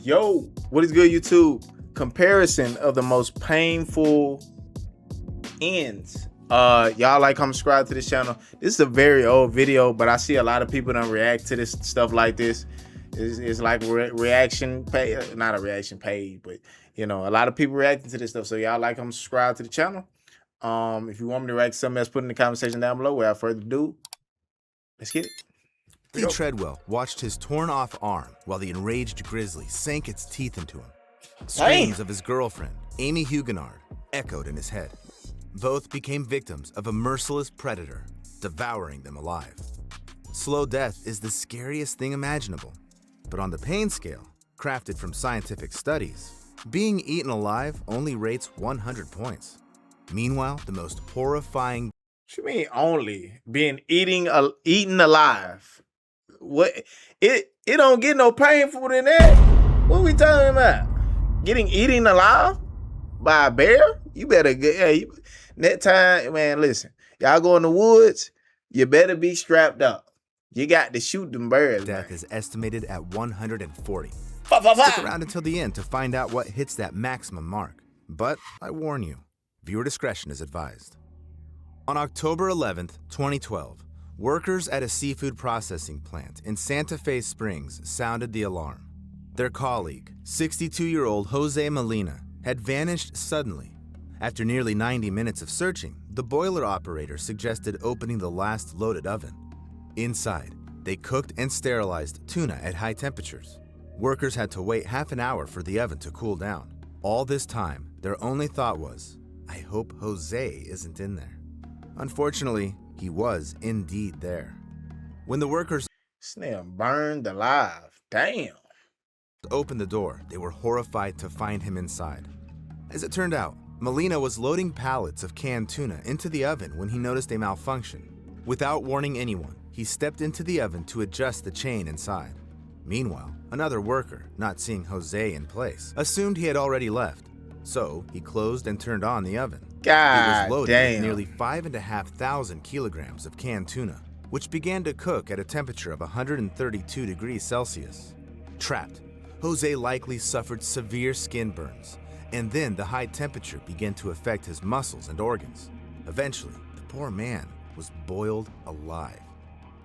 Yo, what is good, YouTube? Comparison of the most painful ends. Y'all like, comment, subscribe to this channel. This is a very old video, but I see a lot of people don't react to this stuff like this. It's like reaction page, not a reaction page, but you know, a lot of people reacting to this stuff. So y'all like, comment, subscribe to the channel. If you want me to react to something else, put it in the comment section down below. Without further ado, let's get it. Lee Treadwell watched his torn-off arm while the enraged grizzly sank its teeth into him. Screams of his girlfriend, Amy Huguenard, echoed in his head. Both became victims of a merciless predator, devouring them alive. Slow death is the scariest thing imaginable, but on the pain scale, crafted from scientific studies, being eaten alive only rates 100 points. Meanwhile, the most horrifying... What you mean only? Being eaten alive? What? It don't get no painful than that. What we talking about? Getting eaten alive by a bear? You better get, hey, that time, man, listen. Y'all go in the woods, you better be strapped up. You got to shoot them birds, death man. is estimated at 140. Stick Stick around until the end to find out what hits that maximum mark. But I warn you, viewer discretion is advised. On October 11th, 2012, workers at a seafood processing plant in Santa Fe Springs sounded the alarm. Their colleague, 62-year-old Jose Molina, had vanished suddenly. After nearly 90 minutes of searching, the boiler operator suggested opening the last loaded oven. Inside, they cooked and sterilized tuna at high temperatures. Workers had to wait half an hour for the oven to cool down. All this time, their only thought was, I hope Jose isn't in there. Unfortunately, he was indeed there. When the workers Snail burned alive. Damn. opened the door, they were horrified to find him inside. As it turned out, Molina was loading pallets of canned tuna into the oven when he noticed a malfunction. Without warning anyone, he stepped into the oven to adjust the chain inside. Meanwhile, another worker, not seeing Jose in place, assumed he had already left. So he closed and turned on the oven. God It was loaded damn. with nearly 5,500 kilograms of canned tuna, which began to cook at a temperature of 132 degrees Celsius. Trapped, Jose likely suffered severe skin burns, and then the high temperature began to affect his muscles and organs. Eventually, the poor man was boiled alive.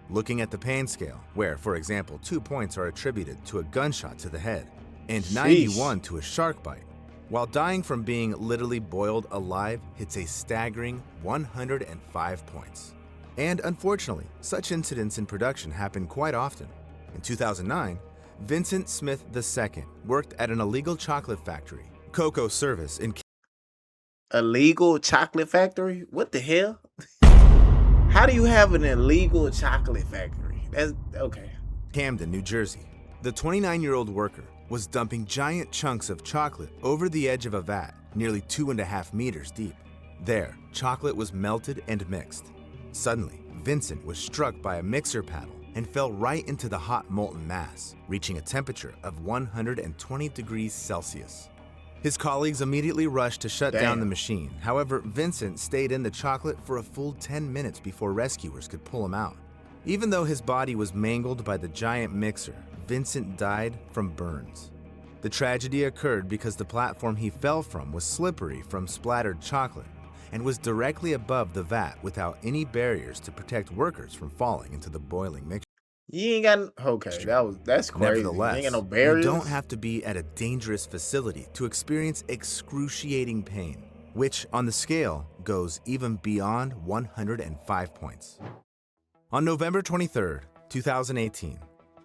Looking at the pain scale, where, for example, 2 points are attributed to a gunshot to the head, and Sheesh. 91 to a shark bite, while dying from being literally boiled alive hits a staggering 105 points. And unfortunately, such incidents in production happen quite often. In 2009, Vincent Smith II worked at an illegal chocolate factory, Cocoa Service, in Illegal chocolate factory? What the hell? How do you have an illegal chocolate factory? That's okay. Camden, New Jersey. The 29-year-old worker was dumping giant chunks of chocolate over the edge of a vat nearly 2.5 meters deep. There, chocolate was melted and mixed. Suddenly, Vincent was struck by a mixer paddle and fell right into the hot molten mass, reaching a temperature of 120 degrees Celsius. His colleagues immediately rushed to shut down the machine. However, Vincent stayed in the chocolate for a full 10 minutes before rescuers could pull him out. Even though his body was mangled by the giant mixer, Vincent died from burns. The tragedy occurred because the platform he fell from was slippery from splattered chocolate and was directly above the vat without any barriers to protect workers from falling into the boiling mixture. You ain't got okay. That's crazy. Nevertheless, You ain't got no barriers. you don't have to be at a dangerous facility to experience excruciating pain, which on the scale goes even beyond 105 points. On November 23rd, 2018,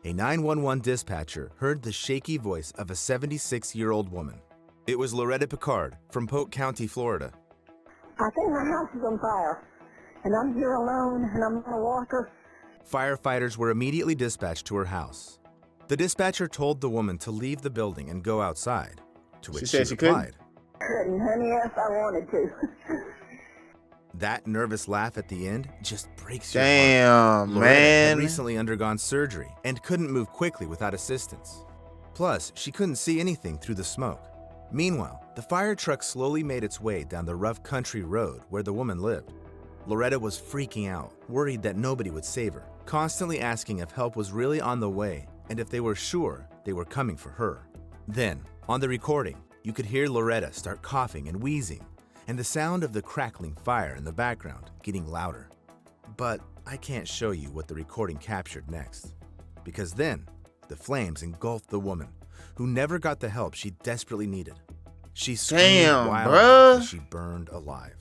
a 911 dispatcher heard the shaky voice of a 76-year-old woman. It was Loretta Picard from Polk County, Florida. I think my house is on fire, and I'm here alone, and I'm on a walker. Firefighters were immediately dispatched to her house. The dispatcher told the woman to leave the building and go outside, to which she replied, Couldn't, honey, yes, I wanted to. That nervous laugh at the end just breaks your Damn, heart. Loretta man. had recently undergone surgery and couldn't move quickly without assistance. Plus, she couldn't see anything through the smoke. Meanwhile, the fire truck slowly made its way down the rough country road where the woman lived. Loretta was freaking out, worried that nobody would save her, constantly asking if help was really on the way and if they were sure they were coming for her. Then, on the recording, you could hear Loretta start coughing and wheezing, and the sound of the crackling fire in the background getting louder. But I can't show you what the recording captured next, because then the flames engulfed the woman, who never got the help she desperately needed. She screamed Damn, wildly bruh. as she burned alive.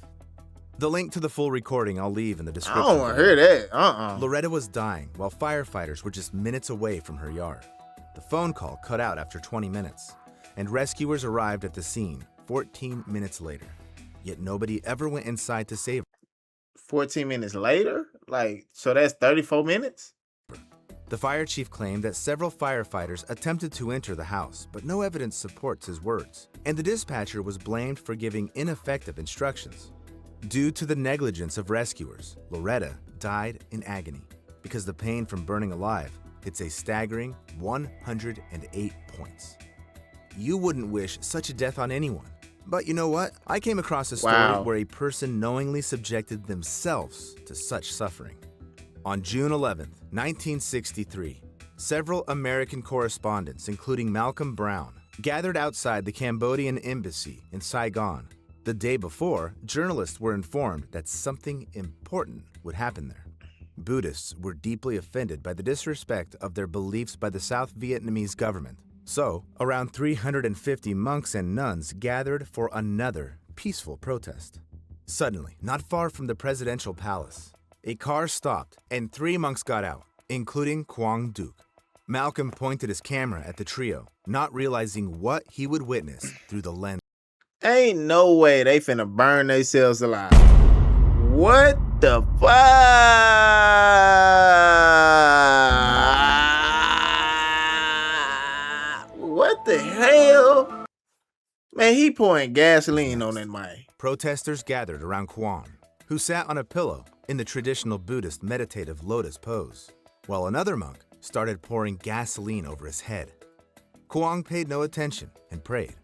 The link to the full recording I'll leave in the I description. don't want to hear that. Loretta was dying while firefighters were just minutes away from her yard. The phone call cut out after 20 minutes, and rescuers arrived at the scene 14 minutes later. Yet nobody ever went inside to save her. 14 minutes later? Like, so that's 34 minutes? The fire chief claimed that several firefighters attempted to enter the house, but no evidence supports his words, and the dispatcher was blamed for giving ineffective instructions. Due to the negligence of rescuers, Loretta died in agony because the pain from burning alive hits a staggering 108 points. You wouldn't wish such a death on anyone. But you know what? I came across a story where a person knowingly subjected themselves to such suffering. On June 11th, 1963, several American correspondents, including Malcolm Brown, gathered outside the Cambodian embassy in Saigon. The day before, journalists were informed that something important would happen there. Buddhists were deeply offended by the disrespect of their beliefs by the South Vietnamese government. So, around 350 monks and nuns gathered for another peaceful protest. Suddenly, not far from the presidential palace, a car stopped and 3 monks got out, including Quang Duc. Malcolm pointed his camera at the trio, not realizing what he would witness through the lens. Ain't no way they finna burn themselves alive. What the fuck? What the hell? Man, he pouring gasoline on that mic. Protesters gathered around Quang, who sat on a pillow in the traditional Buddhist meditative lotus pose, while another monk started pouring gasoline over his head. Quang paid no attention and prayed,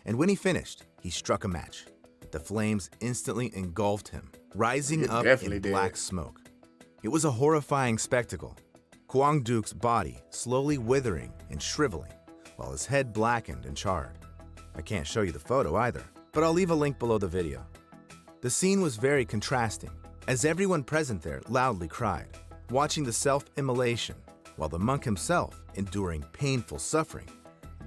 and when he finished, he struck a match. The flames instantly engulfed him, rising up in black smoke. It was a horrifying spectacle. Quang Duc's body slowly withering and shriveling, while his head blackened and charred. I can't show you the photo either, but I'll leave a link below the video. The scene was very contrasting, as everyone present there loudly cried, watching the self-immolation, while the monk himself, enduring painful suffering,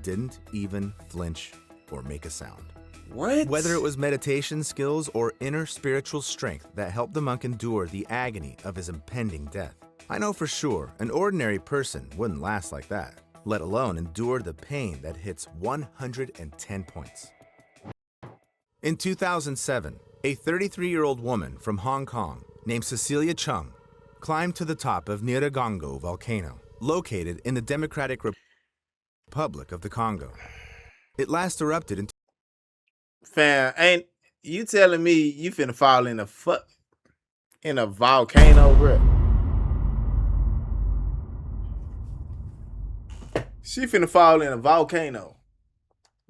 didn't even flinch or make a sound. What? Whether it was meditation skills or inner spiritual strength that helped the monk endure the agony of his impending death. I know for sure an ordinary person wouldn't last like that, let alone endure the pain that hits 110 points. In 2007, a 33-year-old woman from Hong Kong named Cecilia Chung climbed to the top of Nyiragongo volcano, located in the Democratic Republic of the Congo. It last erupted in... Fam, ain't you telling me you finna fall in a volcano, bro? She finna fall in a volcano.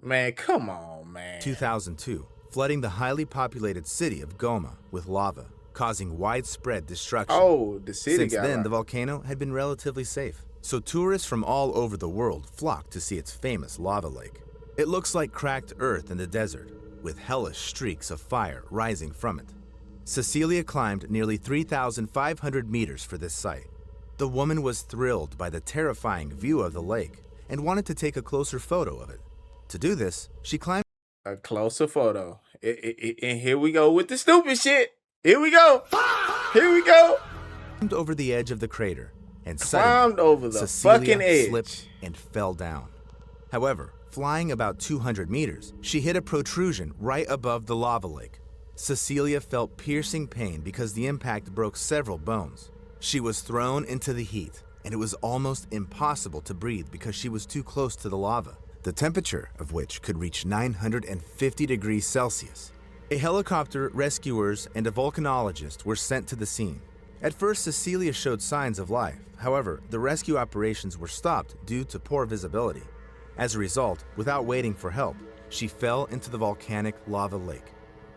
Man, come on, man. 2002, flooding the highly populated city of Goma with lava, causing widespread destruction. Oh, the city Since got then, right. the volcano had been relatively safe, so tourists from all over the world flocked to see its famous lava lake. It looks like cracked earth in the desert, with hellish streaks of fire rising from it. Cecilia climbed nearly 3,500 meters for this site. The woman was thrilled by the terrifying view of the lake and wanted to take a closer photo of it. To do this, she climbed A closer photo. And here we go with the stupid shit. Here we go. Here we go. over the edge of the crater and Climbed suddenly over the Cecilia fucking edge. slipped and fell down. However, flying about 200 meters, she hit a protrusion right above the lava lake. Cecilia felt piercing pain because the impact broke several bones. She was thrown into the heat, and it was almost impossible to breathe because she was too close to the lava, the temperature of which could reach 950 degrees Celsius. A helicopter, rescuers, and a volcanologist were sent to the scene. At first, Cecilia showed signs of life. However, the rescue operations were stopped due to poor visibility. As a result, without waiting for help, she fell into the volcanic lava lake.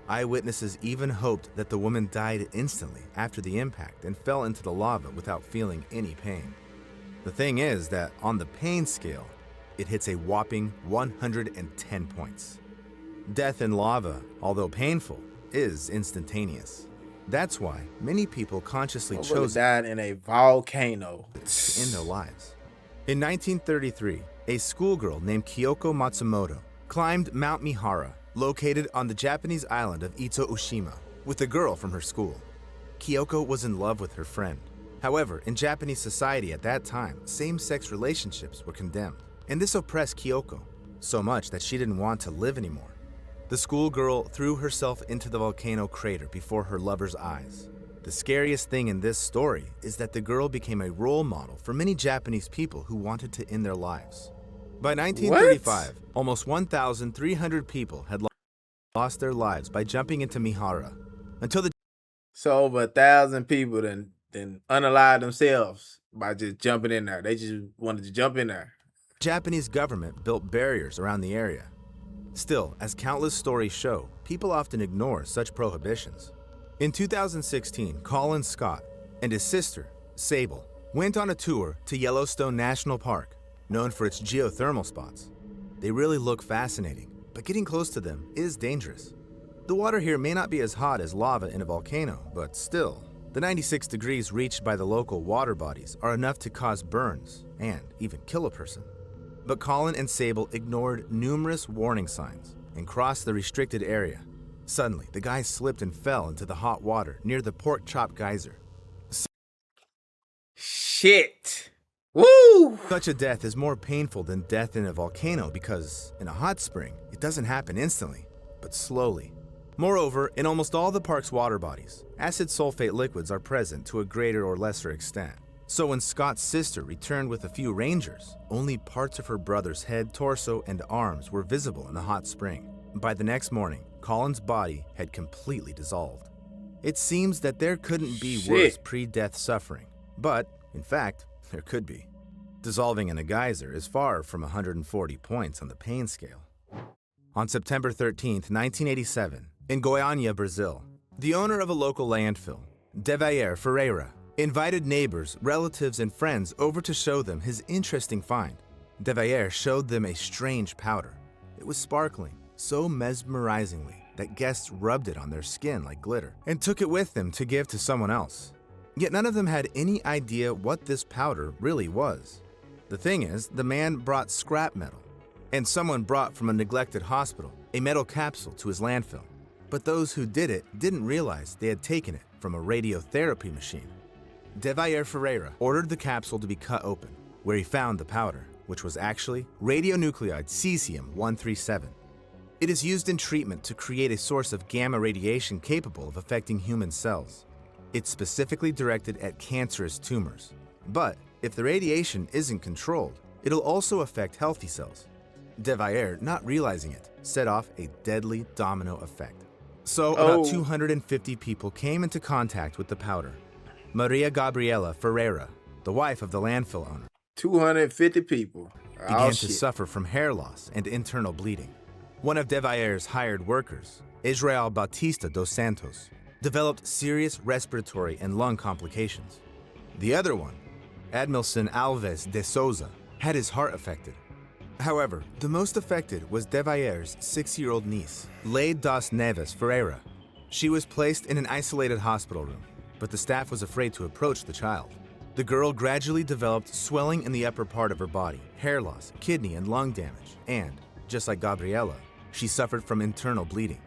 Eyewitnesses even hoped that the woman died instantly after the impact and fell into the lava without feeling any pain. The thing is that on the pain scale, it hits a whopping 110 points. Death in lava, although painful, is instantaneous. That's why many people consciously chose died in a volcano to end their lives. In 1933, a schoolgirl named Kyoko Matsumoto climbed Mount Mihara, located on the Japanese island of Ito-Ushima, with a girl from her school. Kyoko was in love with her friend. However, in Japanese society at that time, same-sex relationships were condemned, and this oppressed Kyoko so much that she didn't want to live anymore. The schoolgirl threw herself into the volcano crater before her lover's eyes. The scariest thing in this story is that the girl became a role model for many Japanese people who wanted to end their lives. By 1935, almost 1,300 people had lost their lives by jumping into Mihara, until the So over 1,000 people then unalive themselves by just jumping in there. They just wanted to jump in there. Japanese government built barriers around the area. Still, as countless stories show, people often ignore such prohibitions. In 2016, Colin Scott and his sister, Sable, went on a tour to Yellowstone National Park, known for its geothermal spots. They really look fascinating, but getting close to them is dangerous. The water here may not be as hot as lava in a volcano, but still, the 96 degrees reached by the local water bodies are enough to cause burns and even kill a person. But Colin and Sable ignored numerous warning signs and crossed the restricted area. Suddenly, the guy slipped and fell into the hot water near the Pork Chop Geyser. Shit. Woo! Such a death is more painful than death in a volcano because in a hot spring, it doesn't happen instantly, but slowly. Moreover, in almost all the park's water bodies, acid sulfate liquids are present to a greater or lesser extent. So when Scott's sister returned with a few rangers, only parts of her brother's head, torso, and arms were visible in the hot spring. By the next morning, Colin's body had completely dissolved. It seems that there couldn't be worse pre-death suffering, but, in fact, there could be. Dissolving in a geyser is far from 140 points on the pain scale. On September 13, 1987, in Goiânia, Brazil, the owner of a local landfill, Devair Ferreira, invited neighbors, relatives, and friends over to show them his interesting find. Devair showed them a strange powder. It was sparkling so mesmerizingly that guests rubbed it on their skin like glitter and took it with them to give to someone else. Yet none of them had any idea what this powder really was. The thing is, the man brought scrap metal, and someone brought from a neglected hospital a metal capsule to his landfill. But those who did it didn't realize they had taken it from a radiotherapy machine. Devair Ferreira ordered the capsule to be cut open, where he found the powder, which was actually radionuclide cesium-137. It is used in treatment to create a source of gamma radiation capable of affecting human cells. It's specifically directed at cancerous tumors. But if the radiation isn't controlled, it'll also affect healthy cells. Devair, not realizing it, set off a deadly domino effect. So about 250 people came into contact with the powder. Maria Gabriela Ferreira, the wife of the landfill owner, 250 people began to suffer from hair loss and internal bleeding. One of Devair's hired workers, Israel Bautista dos Santos, developed serious respiratory and lung complications. The other one, Admilson Alves de Souza, had his heart affected. However, the most affected was Devair's 6-year-old niece, Leide das Neves Ferreira. She was placed in an isolated hospital room, but the staff was afraid to approach the child. The girl gradually developed swelling in the upper part of her body, hair loss, kidney and lung damage, and, just like Gabriela, she suffered from internal bleeding.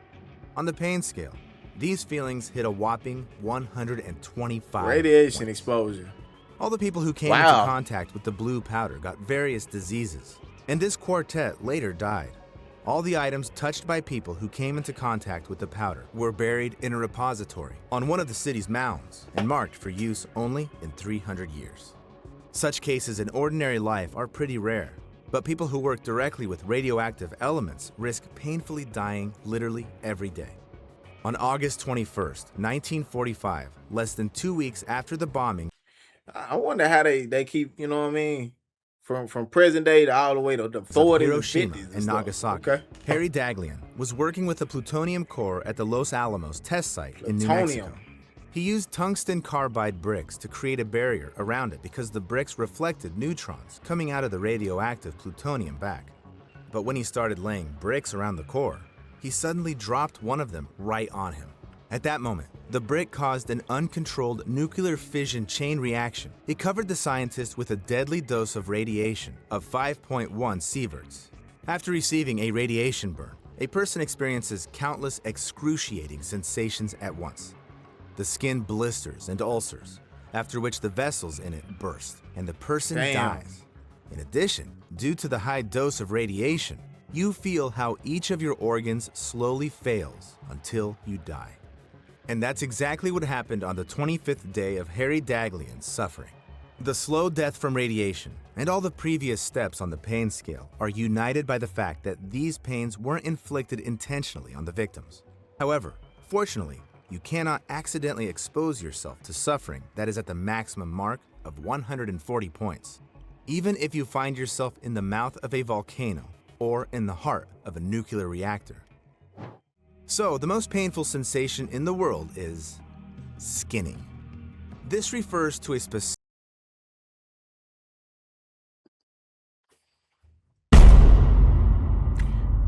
On the pain scale, these feelings hit a whopping 125 radiation points. exposure. All the people who came into contact with the blue powder got various diseases, and this quartet later died. All the items touched by people who came into contact with the powder were buried in a repository on one of the city's mounds and marked for use only in 300 years. Such cases in ordinary life are pretty rare, but people who work directly with radioactive elements risk painfully dying literally every day. On August 21st, 1945, less than 2 weeks after the bombing, I wonder how they keep, you know what I mean, from present day to all the way to the 40s Hiroshima and 50s and Nagasaki. Okay. Harry Daghlian was working with the plutonium core at the Los Alamos test site in New Mexico. He used tungsten carbide bricks to create a barrier around it because the bricks reflected neutrons coming out of the radioactive plutonium back. But when he started laying bricks around the core, he suddenly dropped one of them right on him. At that moment, the brick caused an uncontrolled nuclear fission chain reaction. It covered the scientist with a deadly dose of radiation of 5.1 sieverts. After receiving a radiation burn, a person experiences countless excruciating sensations at once. The skin blisters and ulcers, after which the vessels in it burst and the person dies. In addition, due to the high dose of radiation, you feel how each of your organs slowly fails until you die. And that's exactly what happened on the 25th day of Harry Daghlian's suffering. The slow death from radiation and all the previous steps on the pain scale are united by the fact that these pains weren't inflicted intentionally on the victims. However, fortunately, you cannot accidentally expose yourself to suffering that is at the maximum mark of 140 points, even if you find yourself in the mouth of a volcano or in the heart of a nuclear reactor. So, the most painful sensation in the world is skinning. This refers to a specific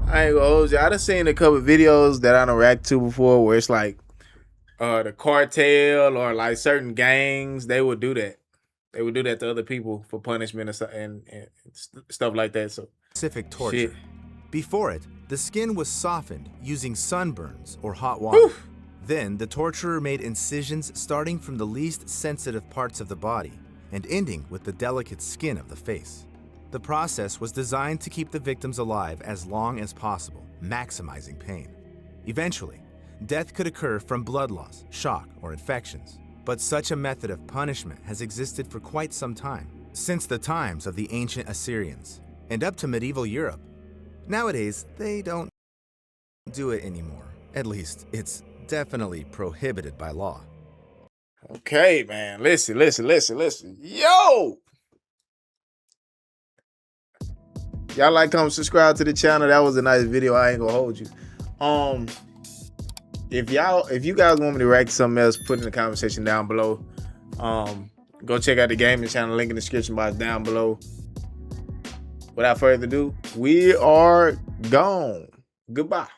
I ain't gonna hold you. I done seen a couple videos that I done react to before where it's like the cartel or like certain gangs, they would do that. They would do that to other people for punishment and stuff like that. So specific torture. shit. Before it, the skin was softened using sunburns or hot water. Whew. Then, the torturer made incisions starting from the least sensitive parts of the body and ending with the delicate skin of the face. The process was designed to keep the victims alive as long as possible, maximizing pain. Eventually, death could occur from blood loss, shock, or infections. But such a method of punishment has existed for quite some time, since the times of the ancient Assyrians, and up to medieval Europe. Nowadays, they don't do it anymore. At least, it's definitely prohibited by law. Okay, man. Listen. Yo! Y'all like, comment, subscribe to the channel. That was a nice video. I ain't gonna hold you. If you guys want me to react to something else, put it in the comment section down below. Go check out the gaming channel, link in the description box down below. Without further ado, we are gone. Goodbye.